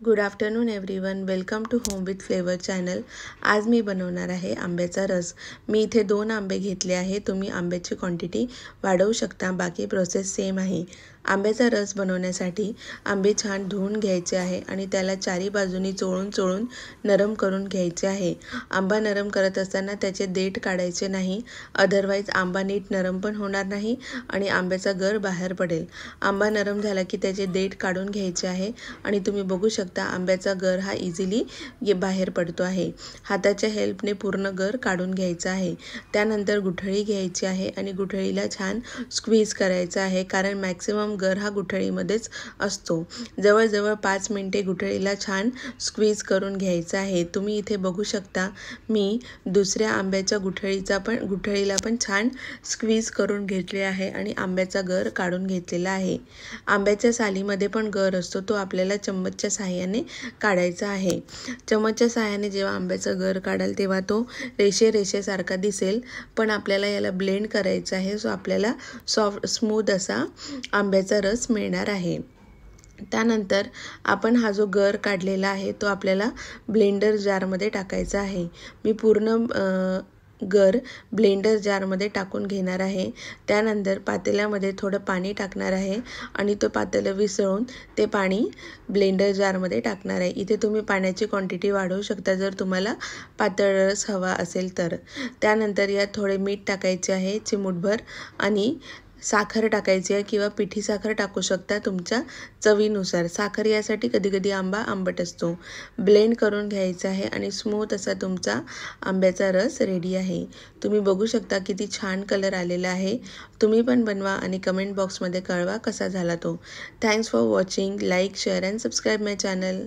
Good afternoon everyone, welcome to Home with Flavour channel. आज मी बनवणार आहे आंब्याचा रस। मी इथे 2 आंबे घेतले आहे। तुम्ही आंब्याची क्वांटिटी वाढवू शकता, बाकी प्रोसेस सेम आहे। आंब्याचा रस बनवण्यासाठी आंबे छान धुवून घ्यायचे आहे आणि त्याला चारी बाजूनी चोळून नरम करून घ्यायचे आहे। आंबा नरम करत असताना त्याचे देठ काढायचे नाही, अदरवाईज आंबा नीट नरम पण होणार नाही आणि आंब्याचा गर बाहेर पडेल। आंबा नरम झाला की त्याचे देठ काढून घ्यायचे आहे आणि तुम्ही बघू शकता आंब्याचा गर हा इझिली बाहेर पडतो आहे। हाताच्या हेल्पने पूर्ण गर काढून घ्यायचा आहे। त्यानंतर गुठळी घ्यायची आहे आणि गुठळीला छान स्क्वीज करायचं आहे, कारण मॅक्सिमम गर हा गुठळीमध्येच असतो। जवळजवळ 5 मिनिटे गुठळीला छान स्क्वीज करून घ्यायचं आहे। तुम्ही इथे बघू शकता मी दुसऱ्या आंब्याच्या गुठळीला पण छान स्क्वीज करून घेतले आहे आणि आंब्याचा गर काढून घेतलेला आहे। आंब्याच्या सालीमध्ये पण गर असतो, तो आपल्याला चम्मचच्या साहाय्याने काढायचा आहे। चम्मचच्या साहाय्याने जेव्हा आंब्याचा गर काढाल तेव्हा तो रेषेसारखा दिसेल, पण आपल्याला याला ब्लेंड करायचं आहे, सो आपल्याला सॉफ्ट स्मूथ असा आंब्याचा रस मिळणार आहे। त्यानंतर आपण हा जो गर काढलेला आहे तो आपल्याला ब्लेंडर जारमध्ये टाकायचा आहे। मी पूर्ण गर ब्लेंडर जारमध्ये टाकून घेणार आहे। त्यानंतर पातेल्यामध्ये थोडं पाणी टाकणार आहे आणि तो पातेलं विसळून ते पाणी ब्लेंडर जारमध्ये टाकणार आहे। इथे तुम्ही पाण्याची क्वांटिटी वाढवू शकता जर तुम्हाला पातळ रस हवा असेल तर। त्यानंतर यात थोडे मीठ टाकायचे आहे चिमूटभर आणि साखर टाकायची आहे, किंवा पिठी साखर टाकू शकता तुमच्या चवीनुसार। साखर यासाठी कधी आंबा आंबट असतो। ब्लेंड करून घ्यायचा आहे आणि स्मूथ असा तुमचा आंब्याचा रस रेडी आहे। तुम्ही बघू शकता किती छान कलर आलेला आहे। तुम्ही पण बनवा आणि कमेंट बॉक्समध्ये कळवा कसा झाला तो। Thanks for watching. Like, share and subscribe my channel.